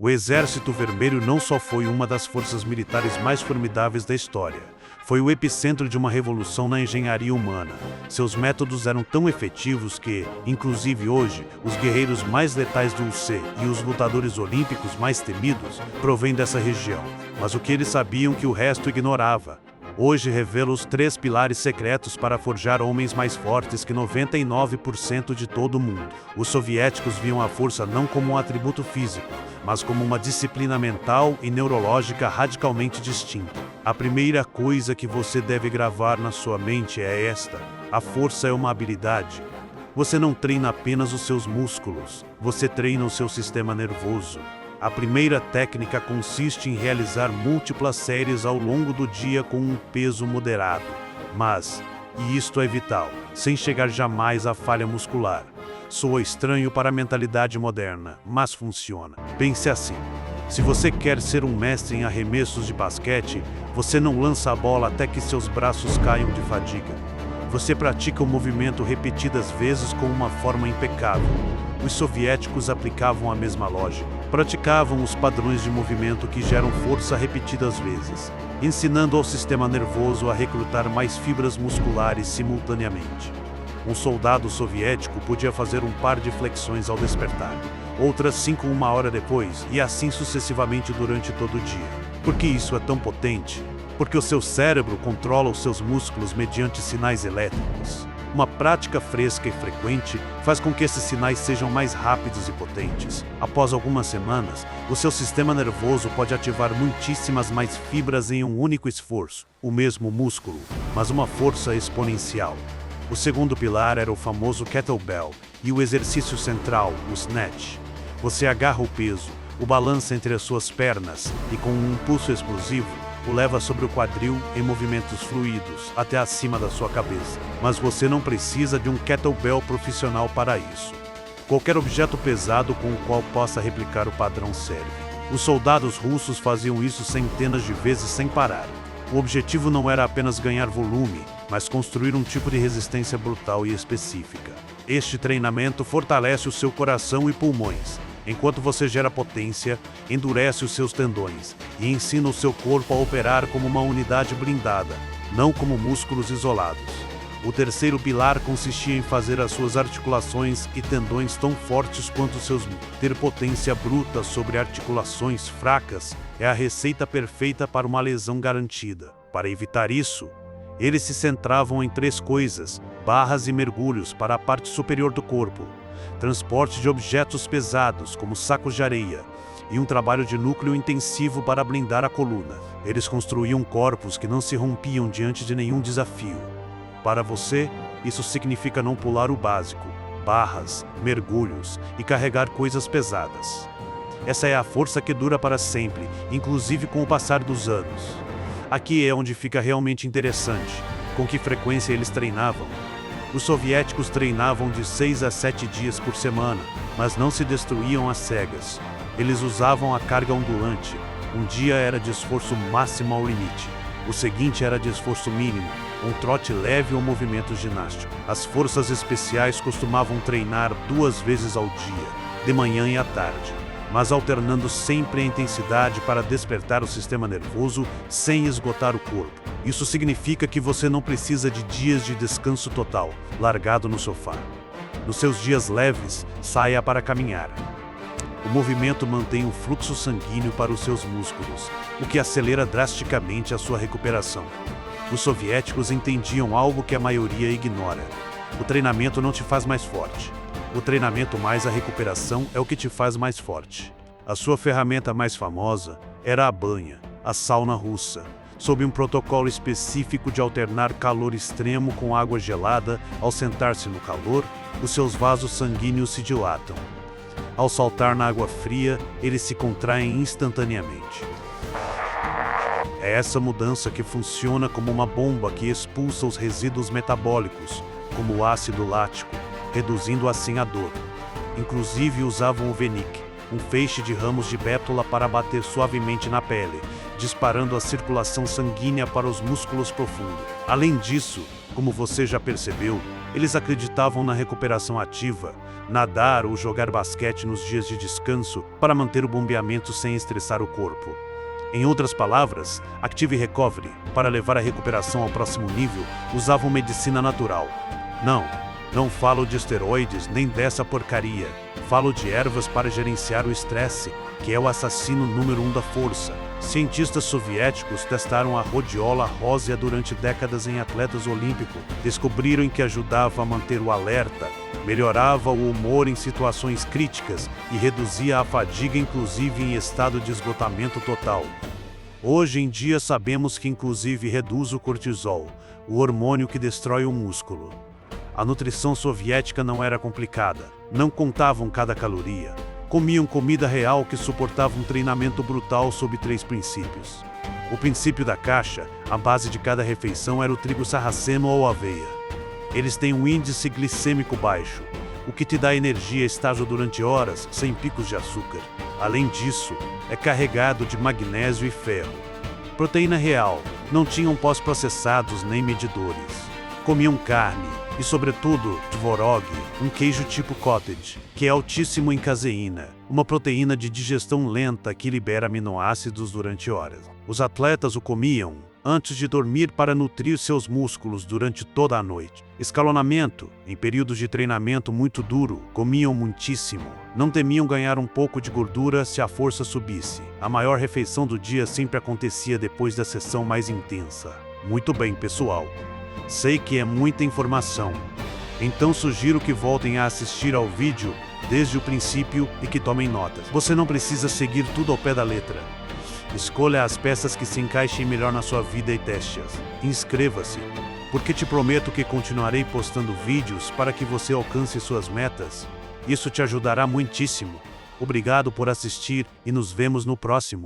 O Exército Vermelho não só foi uma das forças militares mais formidáveis da história, foi o epicentro de uma revolução na engenharia humana. Seus métodos eram tão efetivos que, inclusive hoje, os guerreiros mais letais do UC e os lutadores olímpicos mais temidos provêm dessa região. Mas o que eles sabiam que o resto ignorava? Hoje revela os 3 pilares secretos para forjar homens mais fortes que 99% de todo o mundo. Os soviéticos viam a força não como um atributo físico, mas como uma disciplina mental e neurológica radicalmente distinta. A primeira coisa que você deve gravar na sua mente é esta: a força é uma habilidade. Você não treina apenas os seus músculos, você treina o seu sistema nervoso. A primeira técnica consiste em realizar múltiplas séries ao longo do dia com um peso moderado. Mas, e isto é vital, sem chegar jamais à falha muscular. Soa estranho para a mentalidade moderna, mas funciona. Pense assim: se você quer ser um mestre em arremessos de basquete, você não lança a bola até que seus braços caiam de fadiga. Você pratica o movimento repetidas vezes com uma forma impecável. Os soviéticos aplicavam a mesma lógica. Praticavam os padrões de movimento que geram força repetidas vezes, ensinando ao sistema nervoso a recrutar mais fibras musculares simultaneamente. Um soldado soviético podia fazer um par de flexões ao despertar, outras 5 uma hora depois, e assim sucessivamente durante todo o dia. Por que isso é tão potente? Porque o seu cérebro controla os seus músculos mediante sinais elétricos. Uma prática fresca e frequente faz com que esses sinais sejam mais rápidos e potentes. Após algumas semanas, o seu sistema nervoso pode ativar muitíssimas mais fibras em um único esforço, o mesmo músculo, mas uma força exponencial. O segundo pilar era o famoso kettlebell e o exercício central, o snatch. Você agarra o peso, o balança entre as suas pernas e, com um impulso explosivo, o leva sobre o quadril em movimentos fluidos até acima da sua cabeça. Mas você não precisa de um kettlebell profissional para isso. Qualquer objeto pesado com o qual possa replicar o padrão serve. Os soldados russos faziam isso centenas de vezes sem parar. O objetivo não era apenas ganhar volume, mas construir um tipo de resistência brutal e específica. Este treinamento fortalece o seu coração e pulmões. Enquanto você gera potência, endurece os seus tendões e ensina o seu corpo a operar como uma unidade blindada, não como músculos isolados. O terceiro pilar consistia em fazer as suas articulações e tendões tão fortes quanto seus músculos. Ter potência bruta sobre articulações fracas é a receita perfeita para uma lesão garantida. Para evitar isso, eles se centravam em 3 coisas: barras e mergulhos para a parte superior do corpo, transporte de objetos pesados, como sacos de areia, e um trabalho de núcleo intensivo para blindar a coluna. Eles construíam corpos que não se rompiam diante de nenhum desafio. Para você, isso significa não pular o básico, barras, mergulhos e carregar coisas pesadas. Essa é a força que dura para sempre, inclusive com o passar dos anos. Aqui é onde fica realmente interessante: com que frequência eles treinavam. Os soviéticos treinavam de 6 a 7 dias por semana, mas não se destruíam às cegas. Eles usavam a carga ondulante. Um dia era de esforço máximo ao limite. O seguinte era de esforço mínimo, um trote leve ou movimento ginástico. As forças especiais costumavam treinar 2 vezes ao dia, de manhã e à tarde, mas alternando sempre a intensidade para despertar o sistema nervoso sem esgotar o corpo. Isso significa que você não precisa de dias de descanso total, largado no sofá. Nos seus dias leves, saia para caminhar. O movimento mantém o fluxo sanguíneo para os seus músculos, o que acelera drasticamente a sua recuperação. Os soviéticos entendiam algo que a maioria ignora: o treinamento não te faz mais forte. O treinamento mais a recuperação é o que te faz mais forte. A sua ferramenta mais famosa era a banha, a sauna russa, sob um protocolo específico de alternar calor extremo com água gelada. Ao sentar-se no calor, os seus vasos sanguíneos se dilatam. Ao saltar na água fria, eles se contraem instantaneamente. É essa mudança que funciona como uma bomba que expulsa os resíduos metabólicos, como o ácido lático, reduzindo assim a dor. Inclusive usavam o Venic, um feixe de ramos de bétula, para bater suavemente na pele, disparando a circulação sanguínea para os músculos profundos. Além disso, como você já percebeu, eles acreditavam na recuperação ativa, nadar ou jogar basquete nos dias de descanso para manter o bombeamento sem estressar o corpo. Em outras palavras, Active Recovery, para levar a recuperação ao próximo nível, usavam medicina natural. Não falo de esteroides nem dessa porcaria. Falo de ervas para gerenciar o estresse, que é o assassino número 1 da força. Cientistas soviéticos testaram a rhodiola rósea durante décadas em atletas olímpicos. Descobriram que ajudava a manter o alerta, melhorava o humor em situações críticas e reduzia a fadiga, inclusive em estado de esgotamento total. Hoje em dia sabemos que inclusive reduz o cortisol, o hormônio que destrói o músculo. A nutrição soviética não era complicada, não contavam cada caloria. Comiam comida real que suportava um treinamento brutal sob 3 princípios. O princípio da caixa, a base de cada refeição era o trigo sarraceno ou aveia. Eles têm um índice glicêmico baixo, o que te dá energia estável durante horas, sem picos de açúcar. Além disso, é carregado de magnésio e ferro. Proteína real, não tinham pós-processados nem medidores. Comiam carne e, sobretudo, tvorog, um queijo tipo cottage, que é altíssimo em caseína, uma proteína de digestão lenta que libera aminoácidos durante horas. Os atletas o comiam antes de dormir para nutrir seus músculos durante toda a noite. Escalonamento, em períodos de treinamento muito duro, comiam muitíssimo. Não temiam ganhar um pouco de gordura se a força subisse. A maior refeição do dia sempre acontecia depois da sessão mais intensa. Muito bem, pessoal. Sei que é muita informação, então sugiro que voltem a assistir ao vídeo desde o princípio e que tomem notas. Você não precisa seguir tudo ao pé da letra. Escolha as peças que se encaixem melhor na sua vida e teste-as. Inscreva-se, porque te prometo que continuarei postando vídeos para que você alcance suas metas. Isso te ajudará muitíssimo. Obrigado por assistir e nos vemos no próximo.